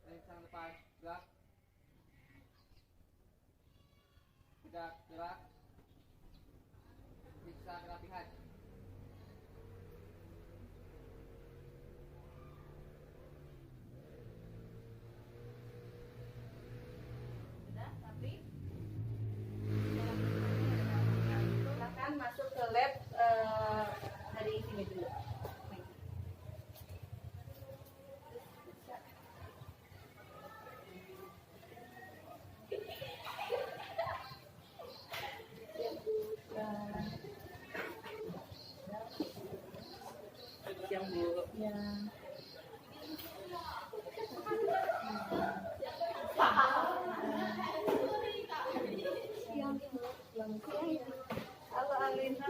Rencang depan, gerak. Tidak gerak. Periksa kerapihan. Sudah, tapi silakan masuk ke lab hari ini dulu. Siang Bu. Ya. Halo Alina,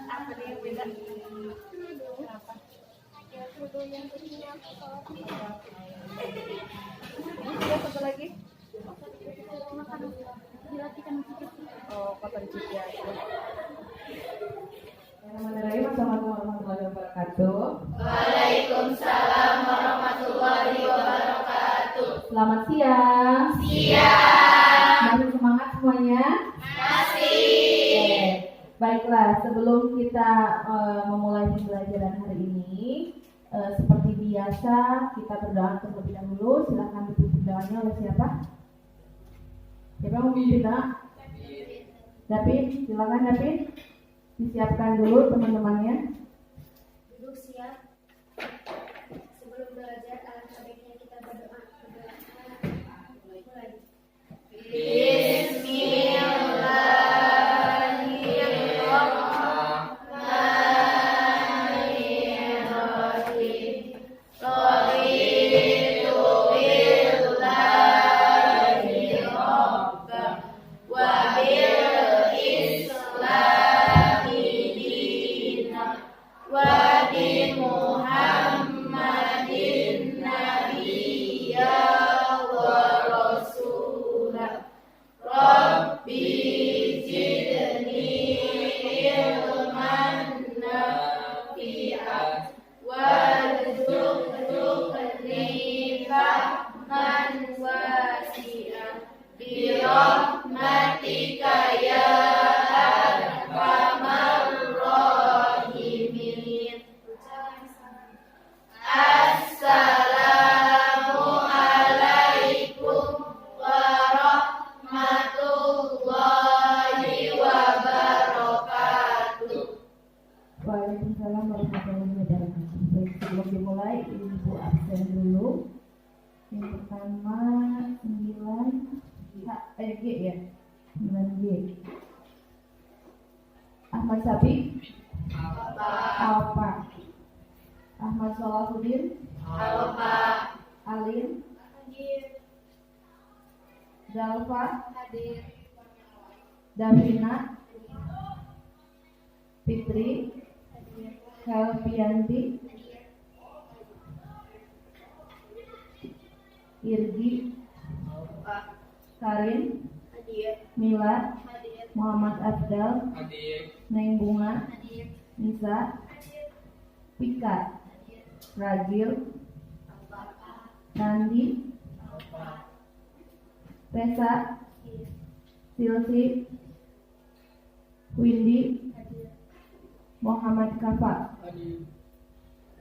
apa nih yang beda? Apa? Ya, sudah yang punya pesawat Ada satu lagi? makan dilatihkan Oh, kotor juga. Bismillahirrahmanirrahim. Assalamualaikum warahmatullahi wabarakatuh. Waalaikumsalam warahmatullahi wabarakatuh. Selamat siang. Masih semangat semuanya? Masih. Oke. Baiklah, sebelum kita memulai pembelajaran hari ini, seperti biasa kita berdoa terlebih dahulu. Silakan dipimpin doanya oleh siapa? Siapa yang mau memimpin doa? David, silakan David. Disiapkan dulu teman-temannya. duduk siap. Sebelum belajar alangkah baiknya kita berdoa. Mulai. Bismillahirrahmanirrahim. Raditu billahi rabban wa bil islami dinan wa bi Muhammadin nabiyya wa rasulah. Rabbi zidni ilman nafi'an warzuqni fahman wasi'an bi rahmatika ya arhamar rahimin. Assalamualaikum warahmatullahi wabarakatuh. Waalaikumsalam warahmatullahi wabarakatuh. Baik, sebelum dimulai, Ibu absen dulu. Yang pertama 9G ya, 9G. Ahmad Sabi, Alfa. Ahmad Salahuddin, Halo Pak. Alin, Zalfa, Hadir. Davina, Fitri, Helpianti, Irgi, Karin, Hadir. Mila, Muhammad Afdal, Hadir. Neng Bunga, Nisa, Pika, Ragil, Nandi, Resa, Silsi, Windy, Muhammad Kafa. Hadir.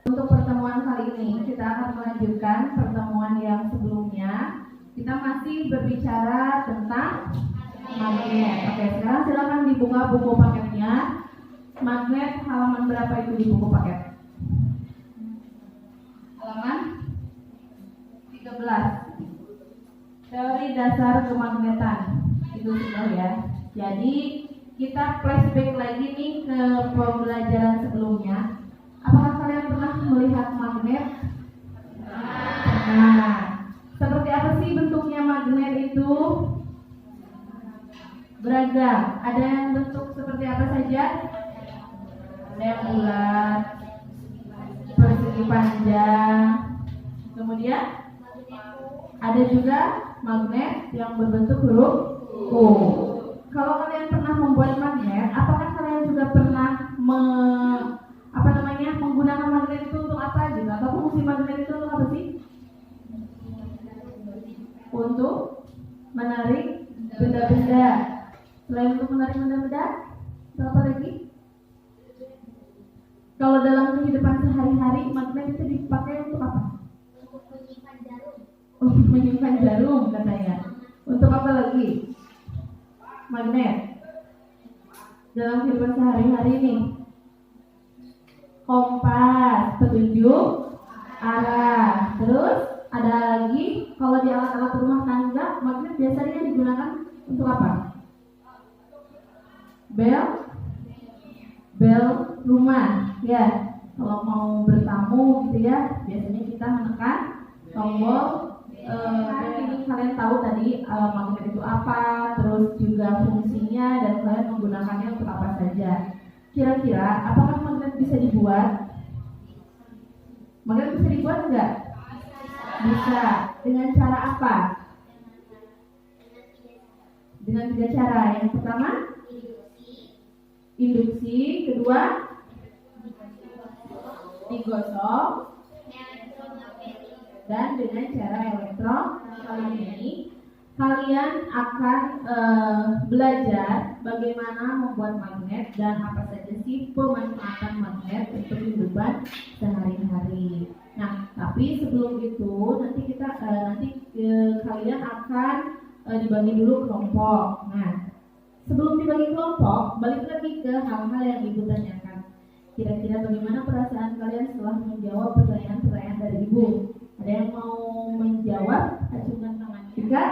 Untuk pertemuan kali ini kita akan melanjutkan pertemuan yang sebelumnya. Kita masih berbicara tentang magnet. Oke, sekarang silakan dibuka buku paketnya. Magnet halaman berapa itu di buku paket? Halaman 13. Teori dasar kemagnetan. Itu sudah ya. Jadi kita flashback lagi nih ke pembelajaran sebelumnya. Apakah kalian pernah melihat magnet? Nah, seperti apa sih bentuknya magnet itu? Beragam. Ada yang bentuk seperti apa saja? Ada yang bulat, persegi panjang. Kemudian ada juga magnet yang berbentuk huruf U. Kalau kalian pernah membuat magnet, apakah kalian juga pernah menggunakan magnet itu untuk apa gitu? Atau fungsi magnet itu untuk apa sih? saling mendadak. Apa lagi? Kalau dalam kehidupan sehari-hari magnet itu dipakai untuk apa? Untuk menyimpan jarum. Untuk menyimpan jarum katanya. Untuk apa lagi? Magnet dalam kehidupan sehari-hari nih. Kompas, petunjuk arah. Terus ada lagi kalau di alat-alat rumah tangga magnet biasanya digunakan untuk apa? Bel rumah ya. Kalau mau bertamu gitu ya, biasanya kita menekan tombol. Ini kalian tahu tadi magnet itu apa, terus juga fungsinya dan kalian menggunakannya untuk apa saja. Kira-kira apakah magnet bisa dibuat? Magnet bisa dibuat enggak? Bisa. Dengan cara apa? Dengan 3 cara. Yang pertama induksi, kedua digosok, dan dengan cara elektron. Kali ini kalian akan belajar bagaimana membuat magnet dan apa saja sih pemanfaatan magnet untuk kehidupan sehari-hari. Nah, tapi sebelum itu nanti kalian akan dibagi dulu kelompok. Nah, sebelum dibagi kelompok, balik lagi ke hal-hal yang Ibu tanyakan. Kira-kira bagaimana perasaan kalian setelah menjawab pertanyaan-pertanyaan dari Ibu? Ada yang mau menjawab? Acungkan tangannya. Tiga.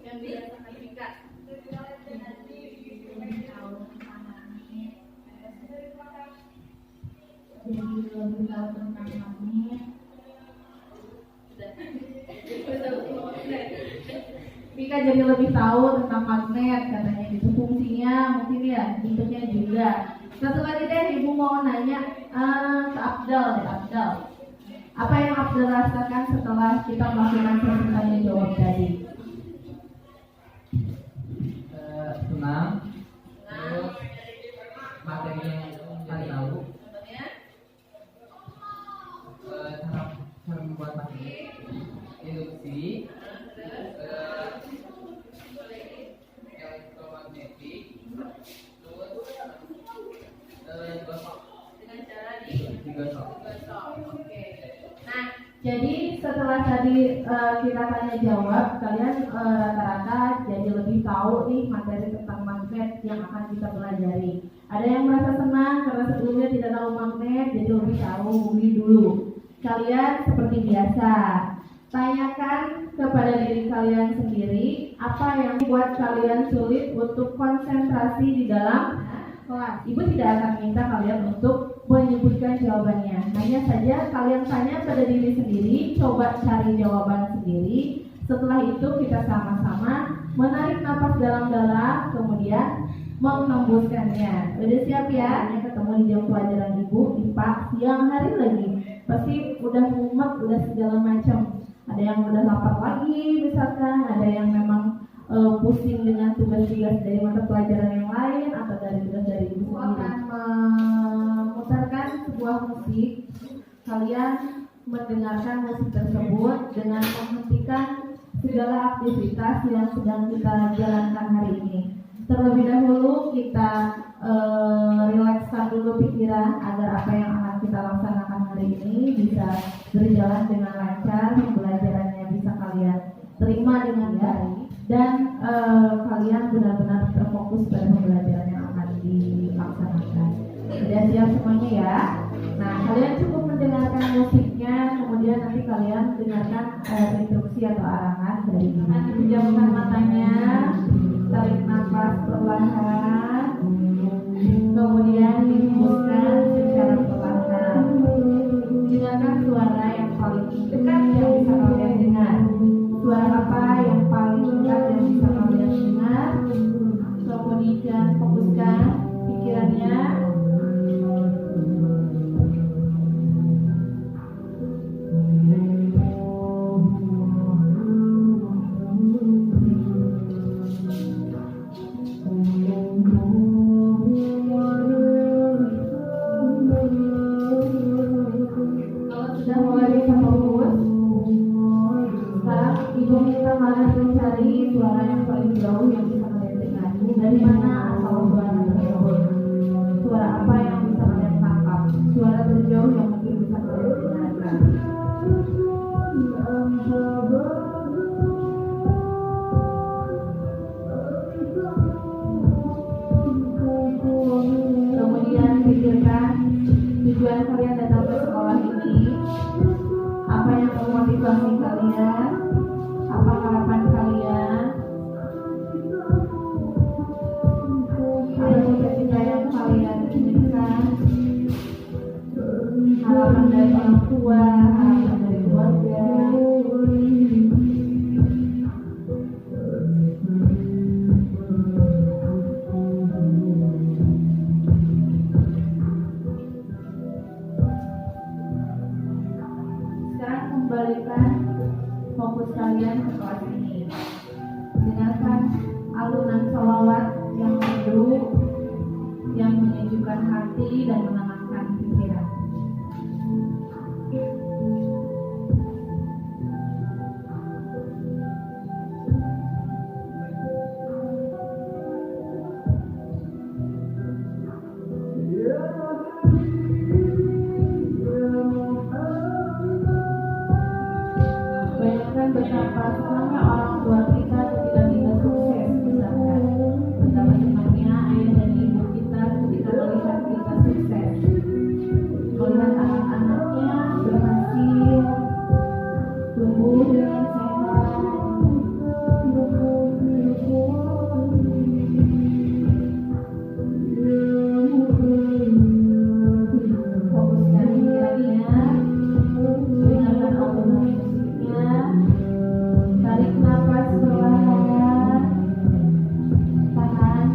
Yang dirasakan Tika. Jadi lebih tahu tentang magnet. Mika jadi lebih tahu tentang magnet katanya gitu, fungsinya mungkin ya, bentuknya juga. Satu lagi deh, Ibu mau nanya ke Abdal deh, Abdal. Apa yang Abdal rasakan setelah kita melakukan sesi tanya jawab tadi? Senang. Terus materi yang kali tahu. Cara membuat magnet, induksi, elektromagnetik, terus gosok. Dengan cara digosok. Oke. Nah, jadi setelah tadi kita tanya jawab, kalian rata-rata jadi lebih tahu nih materi tentang magnet yang akan kita pelajari. Ada yang merasa senang karena sebelumnya tidak tahu magnet, jadi lebih tahu dulu. Kalian seperti biasa, tanyakan kepada diri kalian sendiri apa yang membuat kalian sulit untuk konsentrasi di dalam kelas. Ibu tidak akan minta kalian untuk menyebutkan jawabannya. Hanya saja kalian tanya pada diri sendiri, coba cari jawaban sendiri. Setelah itu kita sama-sama menarik napas dalam-dalam, kemudian menghembuskannya. Udah siap ya? Ini ketemu di jam pelajaran Ibu IPA siang hari lagi. Pasti udah mumet, udah segala macam. Ada yang udah lapar lagi misalkan, ada yang memang pusing dengan tugas-tugas dari mata pelajaran yang lain atau dari tugas dari Ibu sendiri. Akan memutarkan sebuah musik. Kalian mendengarkan musik tersebut dengan menghentikan segala aktivitas yang sedang kita jalankan hari ini. Terlebih dahulu kita rilekskan dulu pikiran agar apa yang akan kita laksanakan hari ini bisa berjalan dengan lancar, pembelajarannya bisa kalian terima dengan baik dan kalian benar-benar terfokus pada pembelajaran yang akan dilaksanakan. Sudah siap semuanya ya? Nah, kalian cukup mendengarkan musiknya, kemudian nanti kalian dengarkan instruksi atau arahan dari ini. Pejamkan matanya, tarik nafas perlahan, kemudian dihembuskan secara perlahan. Dengarkan suara yang paling dekat yang bisa kalian dengar. Suara apa yang paling dekat yang bisa kalian dengar? Kemudian fokuskan pikirannya. silakan. Kemudian pikirkan tujuan kalian datang ke sekolah ini, apa yang memotivasi kalian, apa harapan kalian, apa cita-cita yang kalian inginkan, harapan dari orang tua, harapan dari keluarga. Sekarang kembalikan fokus kalian ke kelas ini. Dengarkan alunan sholawat yang merdu, yang menyejukkan hati dan menenangkan pikiran. Bayangkan betapa senangnya orang tua kita ketika kita sukses, misalkan betapa senangnya ayah dan ibu kita ketika melihat kita sukses, melihat anak-anaknya berhasil tumbuh dengan sehat. Fokuskan pikirannya, dengarkan alunan musiknya, tarik nafas perlahan, tahan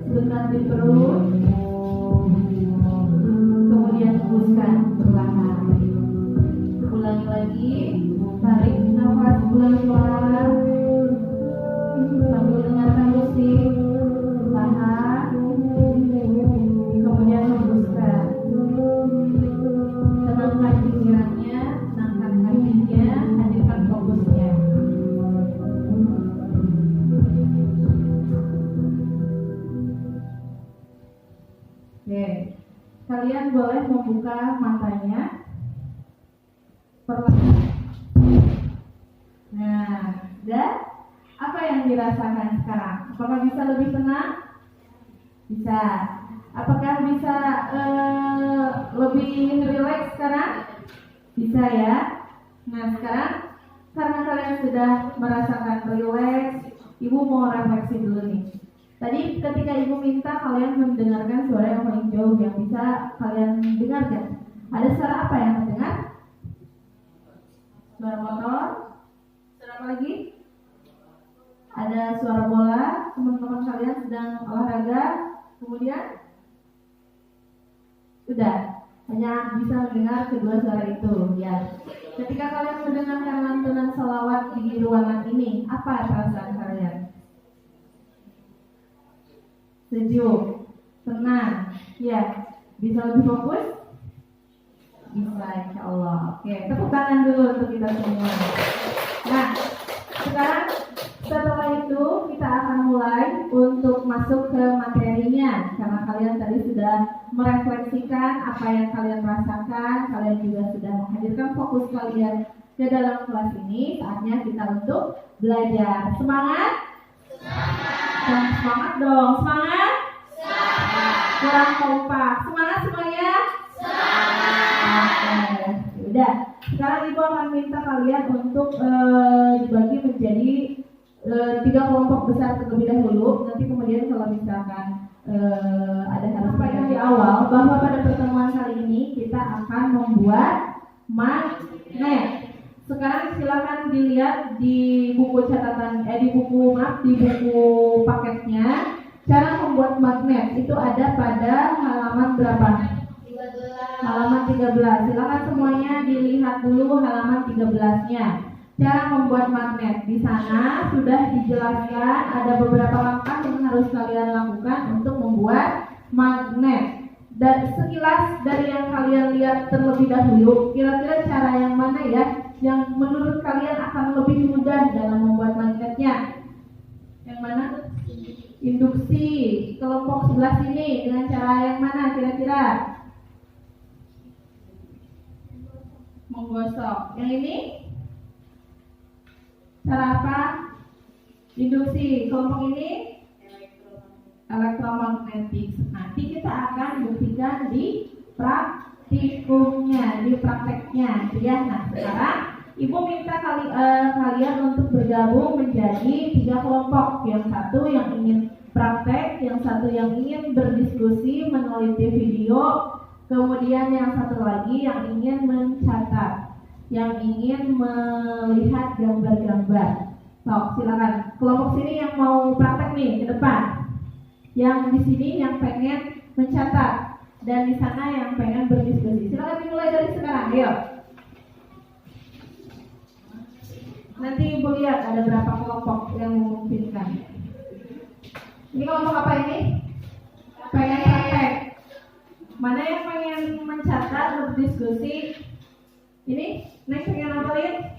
sebentar di perut, kemudian hembuskan perlahan. Ulangi lagi, tarik nafas pelan-pelan sambil dengarkan musik, tahan, kemudian hembuskan. Tenangkan pikirannya, tenangkan hatinya, hadirkan fokusnya. Oke, kalian boleh membuka matanya perlahan. Nah, dan apa yang dirasakan sekarang? Apakah bisa lebih tenang? Bisa. Apakah bisa lebih rileks sekarang? Bisa ya. Nah, sekarang karena kalian sudah merasakan rileks, Ibu mau refleksi dulu nih. Tadi ketika Ibu minta kalian mendengarkan suara yang paling jauh yang bisa kalian dengarkan. Ada suara apa yang terdengar? Suara motor? Suara apa lagi? Ada suara bola, teman-teman kalian sedang olahraga. Kemudian sudah hanya bisa mendengar kedua suara itu ya. Ketika kalian mendengarkan lantunan sholawat di ruangan ini, apa perasaan kalian? Sejuk, tenang, ya. Bisa lebih fokus? Bisa, insya Allah. Oke, tepuk tangan dulu untuk kita semua. Nah, sekarang setelah itu kita akan mulai untuk masuk ke materinya. Karena kalian tadi sudah merefleksikan apa yang kalian rasakan, kalian juga sudah menghadirkan fokus kalian ke dalam kelas ini. Saatnya kita untuk belajar. Semangat? Semangat! Semangat dong, semangat? Semangat! Kurang kompak. Semangat semuanya? Semangat! Oke, udah. Sekarang Ibu akan minta kalian untuk dibagi menjadi 3 kelompok besar terlebih dahulu. Nanti kemudian kalau misalkan ada harapan di awal bahwa pada pertemuan kali ini kita akan membuat magnet. Sekarang silakan dilihat di buku catatan di buku paketnya cara membuat magnet. Itu ada pada halaman berapa? 13. Halaman 13. Silakan semuanya dilihat dulu halaman 13-nya. Cara membuat magnet. Di sana sudah dijelaskan ada beberapa langkah yang harus kalian lakukan untuk membuat magnet. Dan sekilas dari yang kalian lihat terlebih dahulu, kira-kira cara yang mana ya yang menurut kalian akan lebih mudah dalam membuat magnetnya? Yang mana? Induksi. Kelompok sebelah sini dengan cara yang mana kira-kira? menggosok. Yang ini cara apa? Induksi. Kelompok ini elektromagnetik. Nanti kita akan buktikan di praktikumnya, di prakteknya, ya. Nah, sekarang Ibu minta kalian untuk bergabung menjadi 3 kelompok. Yang satu yang ingin praktek, yang satu yang ingin berdiskusi, meneliti video, kemudian yang satu lagi yang ingin mencatat, yang ingin melihat gambar-gambar. So, silakan kelompok sini yang mau praktek nih ke depan, yang di sini yang pengen mencatat, dan di sana yang pengen berdiskusi. Silakan dimulai dari sekarang, ayo. Nanti Ibu lihat ada berapa kelompok yang memungkinkan. Ini kelompok apa ini? Pengen praktek. Mana yang pengen mencatat, berdiskusi? Ini, next pengen apa lihat?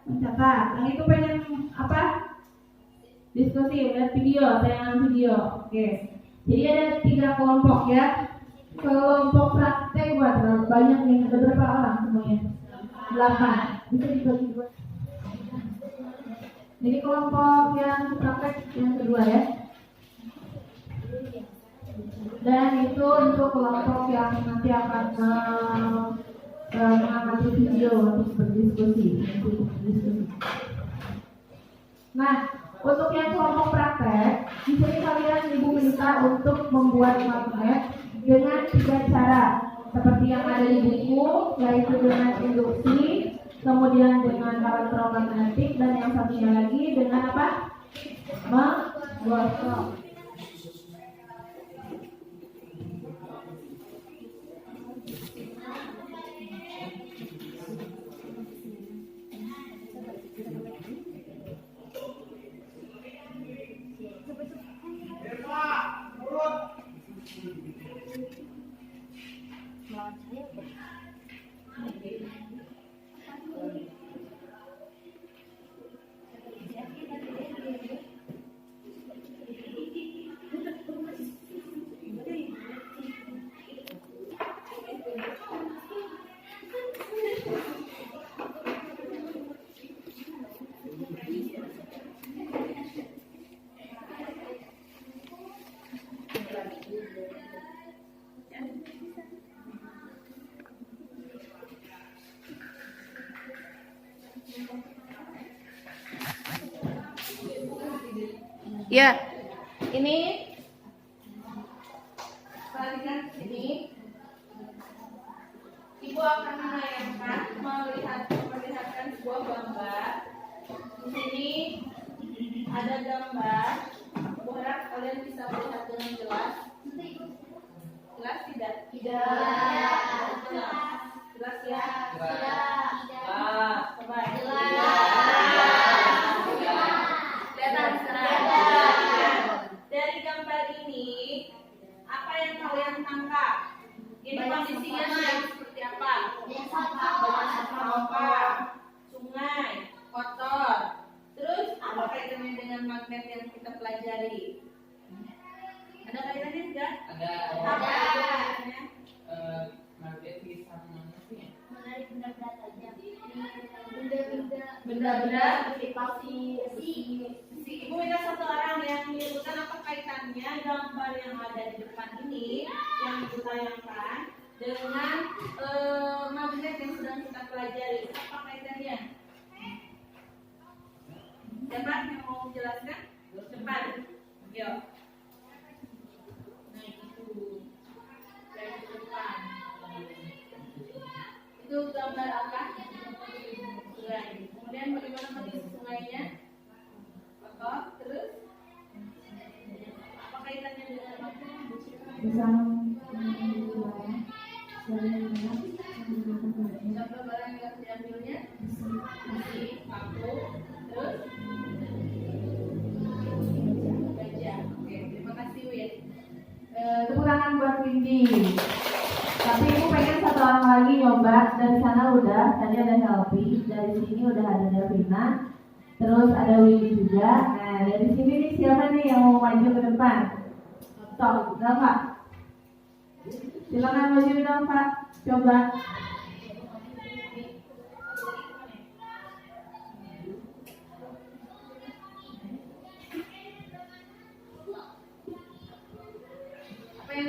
Mencatat. Yang itu pengen apa? Diskusi, lihat video, tayangan video. Oke. Jadi ada 3 kelompok ya. Kelompok praktek buat banyak nih. Ada berapa orang semuanya? 8. Bisa dibagi 2. Ini kelompok yang praktek yang kedua ya. Dan itu untuk kelompok yang nanti akan mengamati video untuk berdiskusi. Nah, untuk yang kelompok praktek, di sini kalian Ibu minta untuk membuat magnet dengan 3 cara, seperti yang ada di buku, yaitu dengan induksi, kemudian dengan elektromagnetik, dan yang satunya lagi dengan apa? Menggosok. Ya. Ini perhatikan ini. Ibu akan memperlihatkan sebuah gambar. Di sini ada gambar. Ibu harap kalian bisa melihat dengan jelas. Jelas tidak? Tidak. Jelas ya? Coba. Kelihatan sekarang. Dari gambar ini, apa yang kalian tangkap? Ini kondisinya seperti apa? Banyak sampah, sungai, kotor. Terus apa kaitannya dengan magnet yang kita pelajari? Ada kaitannya tidak? Ada. Apa itu kaitannya? Magnet bisa mana sih? Menarik benda-benda tajam. Benda-benda Ibu minta satu orang yang menyebutkan apa kaitannya gambar yang ada di depan ini yang Ibu tayangkan dengan magnet yang sedang kita pelajari. Apa kaitannya? Siapa yang mau menjelaskan? Cepat. Yuk. Nah itu dari depan. Itu gambar apa? Sungai. Kemudian bagaimana kondisi sungainya? Kotor. Terus apa kaitannya dengan magnet? Contoh barang yang diambilnya di paku. Terus gajah. Oke, terima kasih Win. Tepuk tangan buat Windy. Tapi Ibu pengen satu orang lagi nyoba. Dari sana udah, tadi ada Helvi. Dari sini udah ada Davina. Terus ada Windy juga. Nah, dari sini nih siapa nih yang mau maju ke depan? Stop, udah Pak. Silakan maju dong Pak. Coba.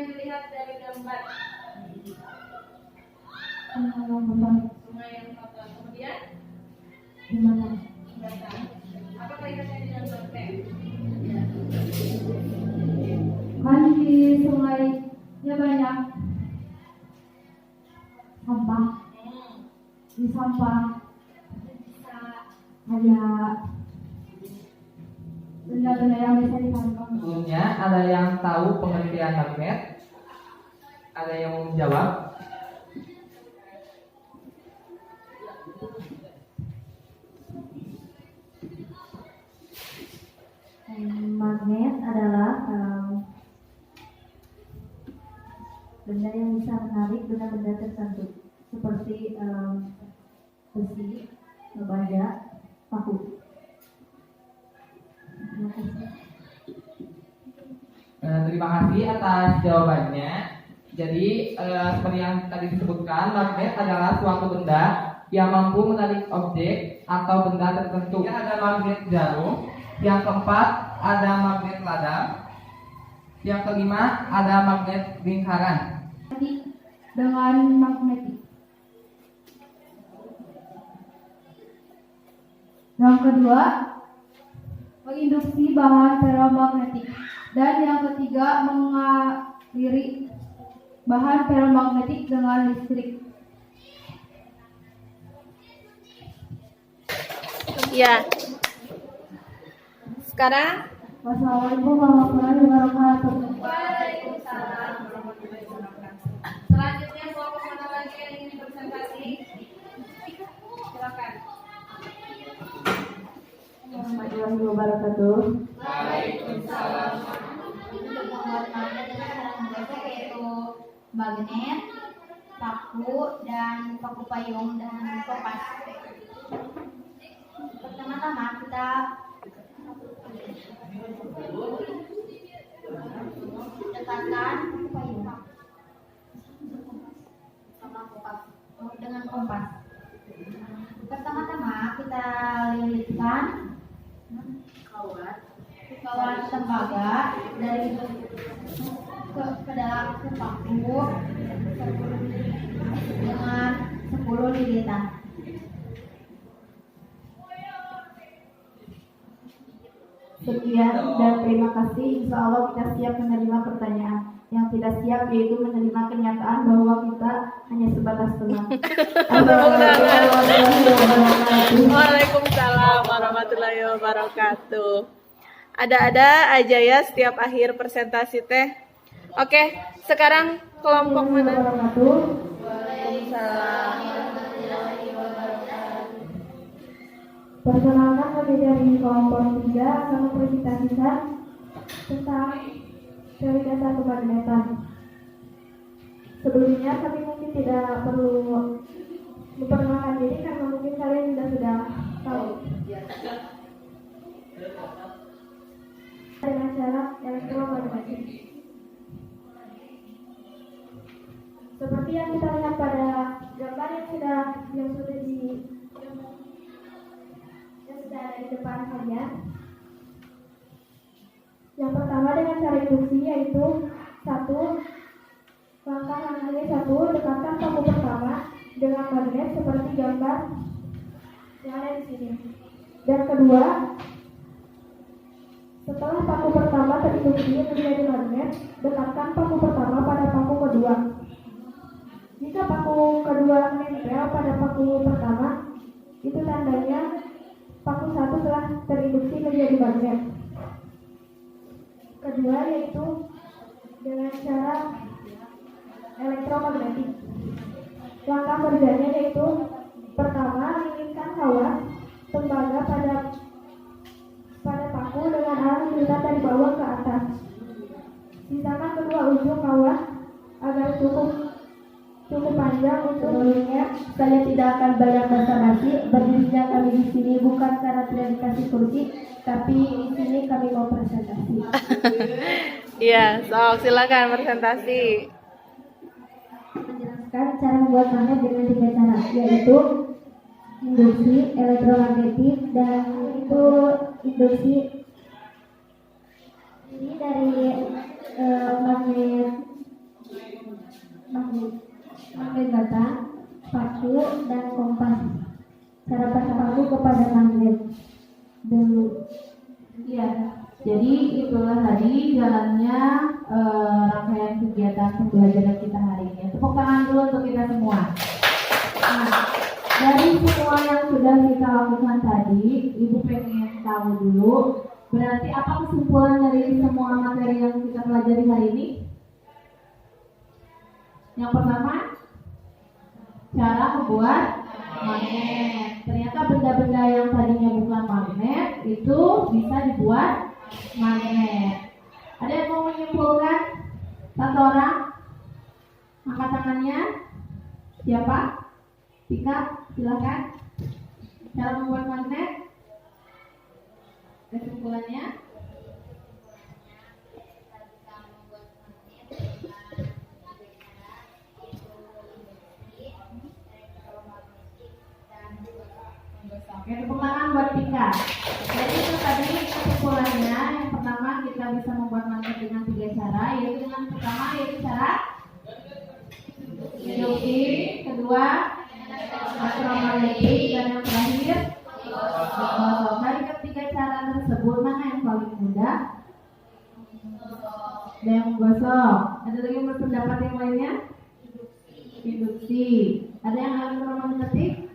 yang dilihat dari gambar? Sungai Sungai yang kotor. Kemudian di mana? basah. Apa kaitannya dengan magnet? Kan di sungainya banyak sampah. Di sampah Bisa ada benda-benda yang bisa ditangkap. Sebelumnya ada yang tahu pengertian magnet? Ada yang mau menjawab? Magnet adalah benda yang bisa menarik benda-benda tertentu seperti besi, baja, paku. Terima kasih. Terima kasih atas jawabannya. Jadi seperti yang tadi disebutkan, magnet adalah suatu benda yang mampu menarik objek atau benda tertentu. Ada magnet jarum. Yang keempat ada magnet ladang. Yang kelima ada magnet lingkaran. Dengan magnetik. Yang kedua, menginduksi bahan ferromagnetik. Dan yang ketiga, mengaliri bahan ferromagnetik dengan listrik. Ya. Sekarang Wassalamualaikum warahmatullahi wabarakatuh. Waalaikumsalam warahmatullahi wabarakatuh. Selanjutnya kelompok mana lagi yang ingin presentasi? Silakan. Warahmatullahi wabarakatuh. Waalaikumsalam. Untuk membuat magnet dengan cara membuatnya yaitu magnet, paku, dan paku payung dan kompas. Pertama-tama kita dekatkan payung sama kompas dengan kompas. Pertama-tama kita lilitkan kawat tembaga dari ke dalam paku dengan 10 lilitan. Sekian dan terima kasih. Insya Allah kita siap menerima pertanyaan. Yang tidak siap yaitu menerima kenyataan bahwa kita hanya sebatas teman. Waalaikumsalam warahmatullahi wabarakatuh. Ada-ada aja ya setiap akhir presentasi teh. Oke, sekarang kelompok mana? Perkenalkan kami dari kelompok 3 akan mempresentasikan tentang teori dasar kemagnetan. Sebelumnya kami mungkin tidak perlu memperkenalkan diri karena mungkin kalian sudah tahu. Dengan cara elektromagnetik. Seperti yang kita lihat pada gambar yang sudah ada di depan kalian. Yang pertama dengan cara induksi yaitu langkahnya dekatkan paku pertama dengan magnet seperti gambar yang ada di sini. Dan kedua, setelah paku pertama terinduksi menjadi magnet, dekatkan paku pertama pada paku kedua. Jika paku kedua menempel pada paku pertama, itu tandanya paku satu telah terinduksi menjadi magnet. Kedua yaitu dengan cara elektromagnetik. Langkah kerjanya yaitu pertama, lilitkan kawat tembaga pada paku dengan arah lilitan dari bawah ke atas. Sisakan kedua ujung kawat agar cukup panjang untuk mengingat. Saya tidak akan banyak basa-basi. Berdirinya kami di sini bukan karena tidak dikasih kursi, tapi di sini kami mau presentasi. Iya, sok silakan presentasi. Menjelaskan cara membuat magnet dengan 3 cara, yaitu induksi, elektromagnetik, dan itu induksi ini dari magnet magnet batang, paku, dan kompas. Cara pasang paku kepada magnet dulu. Iya, jadi itulah tadi jalannya rangkaian kegiatan pembelajaran kita hari ini. Tepuk tangan dulu untuk kita semua. Nah, dari semua yang sudah kita lakukan tadi, Ibu pengen tahu dulu, berarti apa kesimpulan dari semua materi yang kita pelajari hari ini? Yang pertama, cara membuat magnet. Ternyata benda-benda yang tadinya bukan magnet itu bisa dibuat magnet. Ada yang mau menyimpulkan? Satu orang? Angkat tangannya. Siapa? Tika, silakan. Cara membuat magnet. Kesimpulannya? Oke, tepuk tangan buat Tika. Jadi itu tadi kesimpulannya. Yang pertama kita bisa membuat magnet dengan 3 cara, yaitu dengan pertama yaitu cara induktif, kedua elektromagnetik, dan yang terakhir menggosok. Dari ketiga cara tersebut mana yang paling mudah? Ada yang menggosok. Ada lagi yang berpendapat yang lainnya? Induksi. Ada yang elektromagnetik?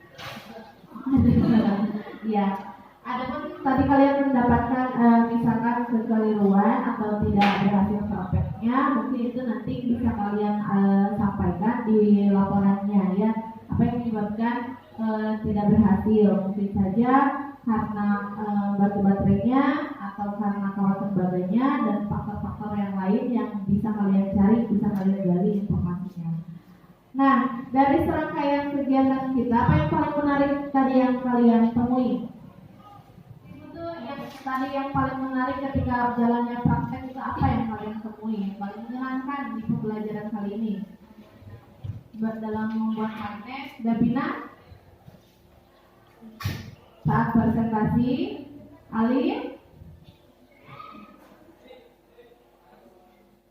Ya, adapun tadi kalian mendapatkan misalkan kekeliruan atau tidak berhasil prakteknya, mungkin itu nanti bisa kalian sampaikan di laporannya ya. Apa yang menyebabkan tidak berhasil? Mungkin saja karena batu baterainya atau karena kawasan baganya dan faktor-faktor yang lain yang bisa kalian cari, bisa kalian gali informasinya. Nah, dari serangkaian kegiatan kita, apa yang paling menarik tadi yang kalian temui? Itu yang tadi yang paling menarik ketika jalannya praktek itu apa yang kalian temui? Yang paling menyenangkan di pembelajaran kali ini? Dalam membuat magnet, Dabina? Saat presentasi, Alin?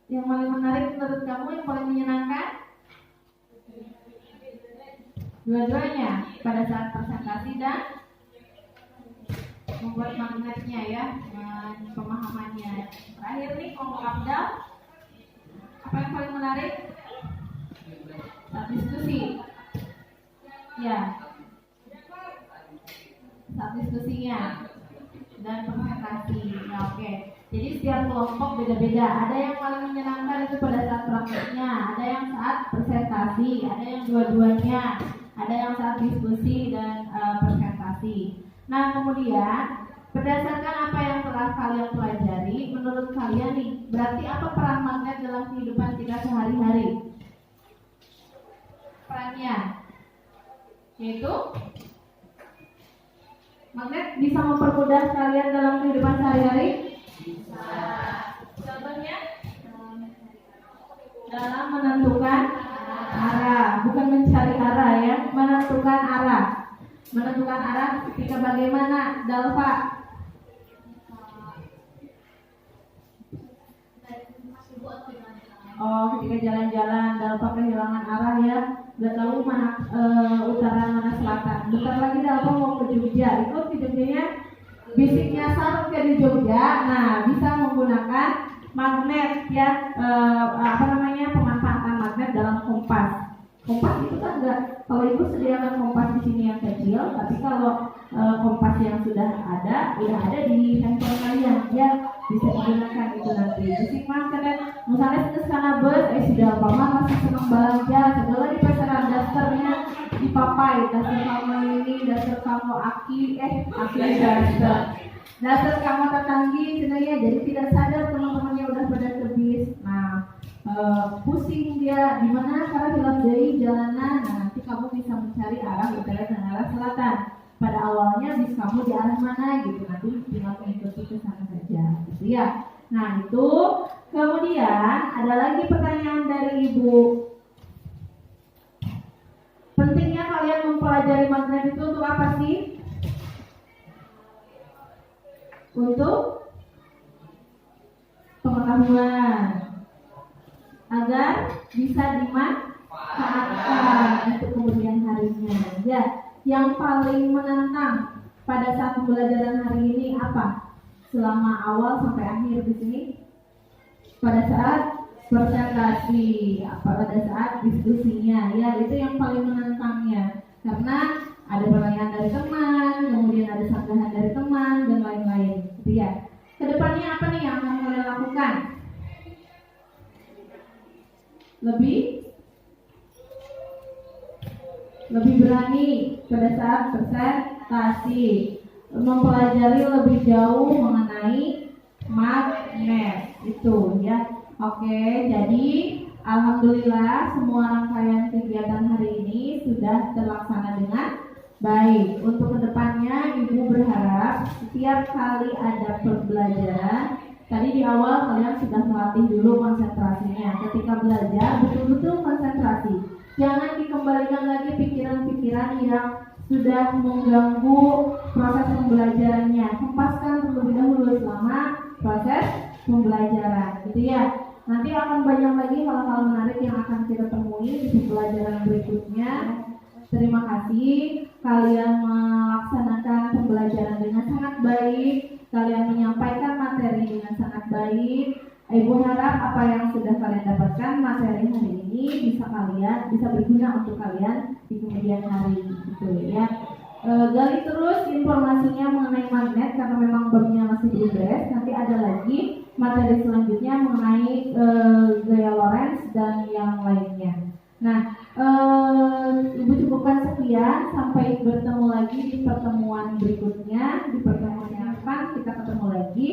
Yang paling menarik menurut kamu, yang paling menyenangkan? Dua-duanya pada saat presentasi dan membuat magnetnya ya, pemahamannya. Terakhir nih kelompok Abdal, apa yang paling menarik? Saat diskusi, ya, saat diskusinya dan presentasi. Ya, oke. Jadi setiap kelompok beda-beda. Ada yang paling menyenangkan itu pada saat prakteknya, ada yang saat presentasi, ada yang dua-duanya. Ada yang saat diskusi dan presentasi. Nah, kemudian berdasarkan apa yang telah kalian pelajari, menurut kalian nih, berarti apa peran magnet dalam kehidupan kita sehari-hari? Perannya yaitu magnet bisa mempermudah kalian dalam kehidupan sehari-hari? Bisa. Contohnya dalam menentukan arah, bukan mencari arah ya, menentukan arah. Menentukan arah ketika bagaimana, Dalva? Oh, ketika jalan-jalan, Dalva kehilangan arah ya, nggak tahu mana utara mana selatan. Bentar lagi Dalva mau ke Jogja, ikut ke Jogjanya, bisiknya sarung ke di Jogja. Nah, bisa menggunakan magnet ya, pemanfaatan magnet dalam kompas. Kompas itu kan enggak, kalau ibu sediakan kompas di sini yang kecil, tapi kalau kompas yang sudah ada di handphone kalian ya, bisa digunakan itu nanti. Bisik mah kan, misalnya sekarang bus, sudah apa mah masih senang belanja, segala di pasaran dasternya dipapai, daster kamu ini, daster kamu aki daster. Dasar kamu tetanggi sebenarnya, jadi tidak sadar teman-temannya udah pada kebis. Nah, pusing dia di mana karena hilang dari jalanan. Nah, nanti kamu bisa mencari arah utara dan arah selatan. Pada awalnya bis kamu di arah mana gitu, nanti tinggal mengikuti ke sana saja, gitu ya. Nah, itu kemudian ada lagi pertanyaan dari ibu. Pentingnya kalian mempelajari magnet itu untuk apa sih? Untuk pengetahuan agar bisa dimanfaatkan. manfaatkan untuk kemudian harinya. Ya, yang paling menantang pada saat pembelajaran hari ini apa? Selama awal sampai akhir di sini? Pada saat presentasi, pada saat diskusinya, ya itu yang paling menantangnya. Karena ada pertanyaan dari teman, kemudian ada sanggahan dari teman dan lain-lain. Gitu ya. Kedepannya apa nih yang akan kalian lakukan? Lebih berani pada saat presentasi, mempelajari lebih jauh mengenai magnet itu ya. Oke, jadi alhamdulillah semua rangkaian kegiatan hari ini sudah terlaksana dengan baik. Untuk kedepannya Ibu berharap setiap kali ada pembelajaran, tadi di awal kalian sudah melatih dulu konsentrasinya. Ketika belajar betul-betul konsentrasi. Jangan dikembalikan lagi pikiran-pikiran yang sudah mengganggu proses pembelajarannya. Hempaskan terlebih dahulu selama proses pembelajaran, gitu ya. Nanti akan banyak lagi hal-hal menarik yang akan kita temui di pembelajaran berikutnya. Terima kasih kalian melaksanakan pembelajaran dengan sangat baik, kalian menyampaikan materi dengan sangat baik. Ibu harap apa yang sudah kalian dapatkan materi hari ini bisa berguna untuk kalian di kemudian hari, gitu ya. Gali terus informasinya mengenai magnet karena memang babnya masih belum beres. Nanti ada lagi materi selanjutnya mengenai gaya Lorentz dan yang lainnya. Nah, Ibu cukupkan sekian, sampai bertemu lagi di pertemuan berikutnya. Di pertemuan yang akan kita ketemu lagi.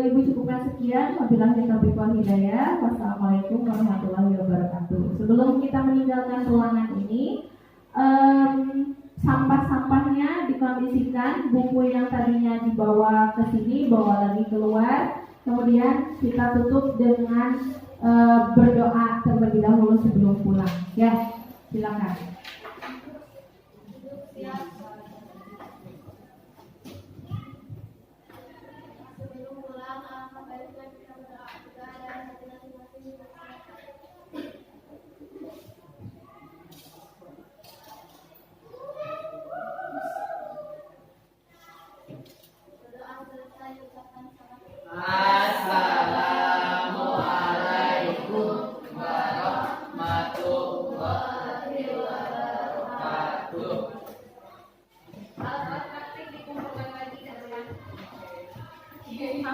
Ibu cukupkan sekian. Wabillahi taufiq wal hidayah. Wassalamualaikum warahmatullahi wabarakatuh. Sebelum kita meninggalkan ruangan ini, sampah-sampahnya dikondisikan, buku yang tadinya dibawa ke sini bawa lagi keluar. Kemudian kita tutup dengan berdoa terlebih dahulu sebelum pulang. Ya, silakan. Sebelum pulang, alangkah baiknya kita berdoa kepada